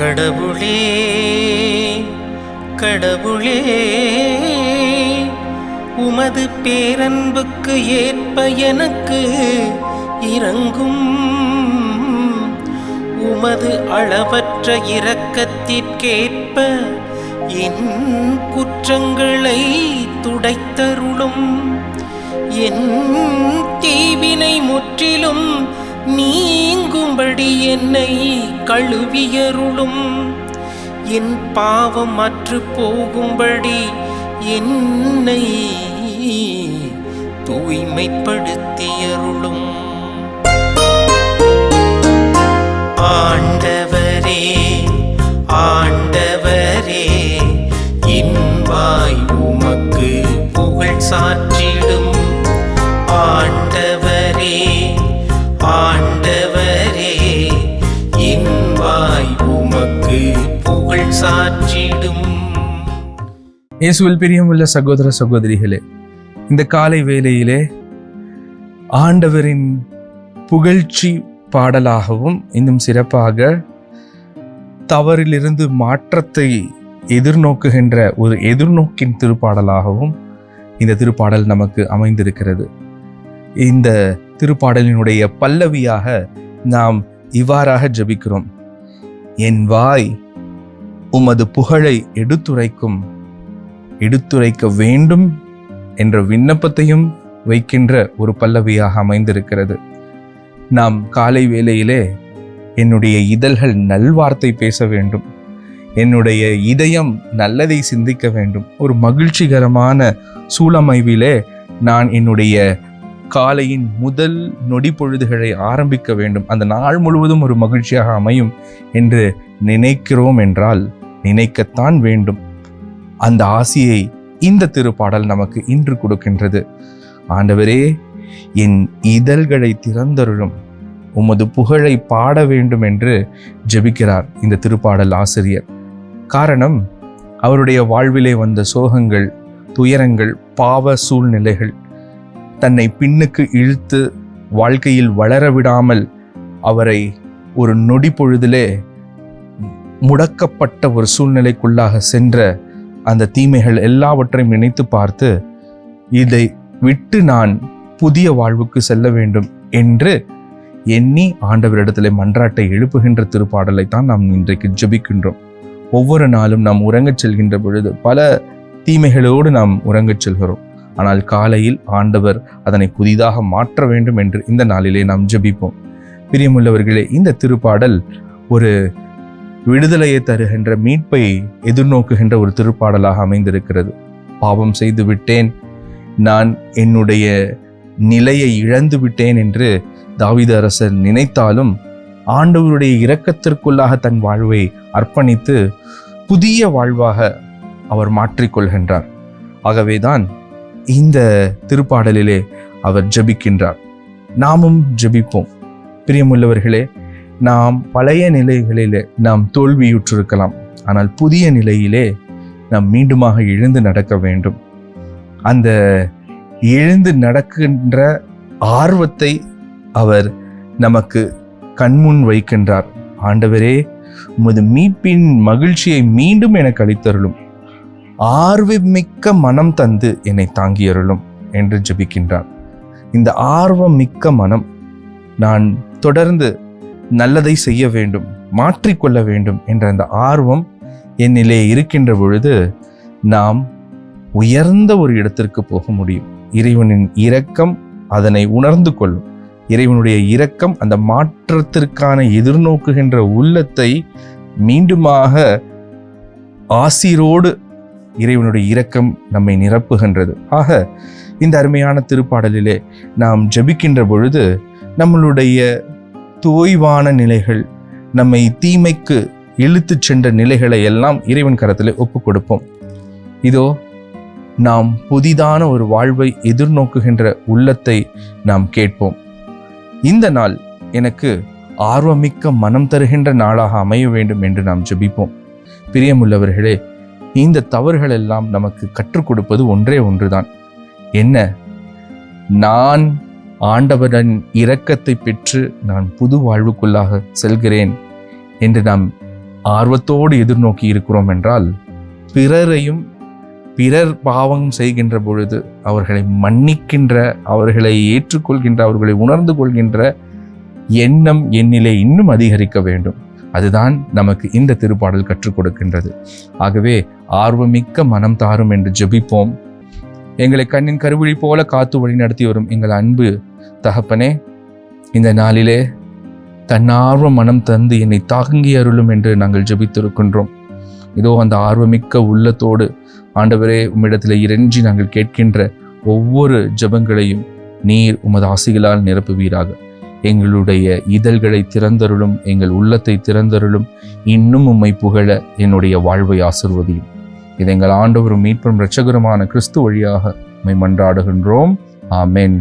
கடவுளே கடவுளே, உமது பேரன்புக்கு ஏற்ப எனக்கு இரங்கும். உமது அளவற்ற இரக்கத்திற்கேற்ப என் குற்றங்களை துடைத்தருளும். என் தீவினை முற்றிலும் நீங்கும்படி என்னை கழுவியருளும். என் பாவம் அற்று போகும்படி என்னை தூய்மைப்படுத்தியருளும். ஆண்டவரே ஆண்டவரே, என் வாய் உமக்கு புகழ் சாற்றிடும். ஆண்டவரே ஆண்டவரே, என் வாய் உமக்கு புகழ் சாற்றிடும். இயேசுவில் பிரியமுள்ள சகோதர சகோதரிகளே, இந்த காலை வேளையிலே ஆண்டவரின் புகழ்ச்சி பாடலாகவும் இன்னும் சிறப்பாக தவறிலிருந்து மாற்றத்தை எதிர்நோக்குகின்ற ஒரு எதிர்நோக்கின் திருப்பாடலாகவும் இந்த திருப்பாடல் நமக்கு அமைந்திருக்கிறது. இந்த திருப்பாடலினுடைய பல்லவியாக நாம் இவ்வாறாக ஜெபிக்கிறோம். என் வாய் உமது புகழை எடுத்துரைக்க வேண்டும் என்ற விண்ணப்பத்தையும் வைக்கின்ற ஒரு பல்லவியாக அமைந்திருக்கிறது. நாம் காலை வேளையிலே என்னுடைய இதழ்கள் நல்வார்த்தை பேச வேண்டும், என்னுடைய இதயம் நல்லதை சிந்திக்க வேண்டும். ஒரு மகிழ்ச்சிகரமான சூழமைவிலே நான் என்னுடைய காலையின் முதல் நொடி பொழுதுகளை ஆரம்பிக்க வேண்டும், அந்த நாள் முழுவதும் ஒரு மகிழ்ச்சியாக அமையும் என்று நினைக்கிறோம் என்றால் நினைக்கத்தான் வேண்டும். அந்த ஆசியை இந்த திருப்பாடல் நமக்கு இன்று கொடுக்கின்றது. ஆண்டவரே, என் இதழ்களை திறந்தருளும், உமது புகழை பாட வேண்டும் என்று ஜெபிக்கிறார் இந்த திருப்பாடல் ஆசிரியர். காரணம், அவருடைய வாழ்விலே வந்த சோகங்கள், துயரங்கள், பாவ சூழ்நிலைகள் தன்னை பின்னுக்கு இழுத்து வாழ்க்கையில் வளர விடாமல் அவரை ஒரு நொடி பொழுதிலே முடக்கப்பட்ட ஒரு சூழ்நிலைக்குள்ளாக சென்ற அந்த தீமைகள் எல்லாவற்றையும் நினைத்து பார்த்து இதை விட்டு நான் புதிய வாழ்வுக்கு செல்ல வேண்டும் என்று எண்ணி ஆண்டவரிடத்திலே மன்றாட்டை எழுப்புகின்ற திருப்பாடலை தான் நாம் இன்றைக்கு ஜெபிக்கின்றோம். ஒவ்வொரு நாளும் நாம் உறங்கச் செல்கின்ற பொழுது பல தீமைகளோடு நாம் உறங்கச் செல்கிறோம். ஆனால் காலையில் ஆண்டவர் அதனை புதிதாக மாற்ற வேண்டும் என்று இந்த நாளிலே நாம் ஜெபிப்போம். பிரியமுள்ளவர்களே, இந்த திருப்பாடல் ஒரு விடுதலையை தருகின்ற, மீட்பை எதிர்நோக்குகின்ற ஒரு திருப்பாடலாக அமைந்திருக்கிறது. பாவம் செய்து விட்டேன், நான் என்னுடைய நிலையை இழந்து விட்டேன் என்று தாவீது அரசர் நினைத்தாலும் ஆண்டவருடைய இரக்கத்திற்குள்ளாக தன் வாழ்வை அர்ப்பணித்து புதிய வாழ்வாக அவர் மாற்றிக்கொள்கின்றார். ஆகவேதான் இந்த திருப்பாடலிலே அவர் ஜெபிக்கின்றார். நாமும் ஜெபிப்போம். பிரியமுள்ளவர்களே, நாம் பழைய நிலைகளிலே நாம் தோல்வியுற்றிருக்கலாம், ஆனால் புதிய நிலையிலே நாம் மீண்டுமாக எழுந்து நடக்க வேண்டும். அந்த எழுந்து நடக்கின்ற ஆர்வத்தை அவர் நமக்கு கண்முன் வைக்கின்றார். ஆண்டவரே, உமது மீட்பின் மகிழ்ச்சியை மீண்டும் எனக்கு அளித்தருளும், ஆர்வமிக்க மனம் தந்து என்னை தாங்கியருளும் என்று ஜெபிக்கின்றார். இந்த ஆர்வம் மிக்க மனம், நான் தொடர்ந்து நல்லதை செய்ய வேண்டும், மாற்றிக்கொள்ள வேண்டும் என்ற அந்த ஆர்வம் என்னிலே இருக்கின்ற பொழுது நாம் உயர்ந்த ஒரு இடத்திற்கு போக முடியும். இறைவனின் இரக்கம் அதனை உணர்ந்து கொள்ளும். இறைவனுடைய இரக்கம் அந்த மாற்றத்திற்கான எதிர்நோக்குகின்ற உள்ளத்தை மீண்டுமாக ஆசீரோடு இறைவனுடைய இரக்கம் நம்மை நிரப்புகின்றது. ஆக இந்த அருமையான திருப்பாடலிலே நாம் ஜெபிக்கின்ற பொழுது நம்மளுடைய தோய்வான நிலைகள், நம்மை தீமைக்கு இழுத்து சென்ற நிலைகளை எல்லாம் இறைவன் கரத்திலே ஒப்பு கொடுப்போம். இதோ நாம் புதிதான ஒரு வாழ்வை எதிர்நோக்குகின்ற உள்ளத்தை நாம் கேட்போம். இந்த நாள் எனக்கு ஆர்வமிக்க மனம் தருகின்ற நாளாக அமைய வேண்டும் என்று நாம் ஜெபிப்போம். பிரியமுள்ளவர்களே, இந்த தவறுகள் எல்லாம் நமக்கு கற்றுக் கொடுப்பது ஒன்றே ஒன்றுதான். என்ன? நான் ஆண்டவரின் இரக்கத்தை பெற்று நான் புது வாழ்வுக்குள்ளாக செல்கிறேன் என்று நாம் ஆர்வத்தோடு எதிர்நோக்கி இருக்கிறோம் என்றால் பிறர் பாவம் செய்கின்ற பொழுது அவர்களை மன்னிக்கின்ற, அவர்களை ஏற்றுக்கொள்கின்ற, அவர்களை உணர்ந்து கொள்கின்ற எண்ணம் என்னிலே இன்னும் அதிகரிக்க வேண்டும். அதுதான் நமக்கு இந்த திருப்பாடல் கற்றுக் கொடுக்கின்றது. ஆகவே ஆர்வமிக்க மனம் தாரும் என்று ஜெபிப்போம். எங்களை கண்ணின் கருவிழி போல காத்து வழி நடத்தி வரும் எங்கள் அன்பு தகப்பனே, இந்த நாளிலே தன்னார்வ மனம் தந்து என்னை தாங்கி அருளும் என்று நாங்கள் ஜெபித்திருக்கின்றோம். இதோ அந்த ஆர்வமிக்க உள்ளத்தோடு ஆண்டவரே உம்மிடத்தில் இறைஞ்சி நாங்கள் கேட்கின்ற ஒவ்வொரு ஜெபங்களையும் நீர் உமது ஆசிகளால் நிரப்புவீராக. எங்களுடைய இதழ்களை திறந்தருளும், எங்கள் உள்ளத்தை திறந்தருளும். இன்னும் உம்மை புகழ என்னுடைய வாழ்வை ஆசீர்வதியும். இதை எங்கள் ஆண்டவரும் மீட்பும் இரட்சகருமான கிறிஸ்து வழியாக உம்மை மன்றாடுகின்றோம். ஆமென்.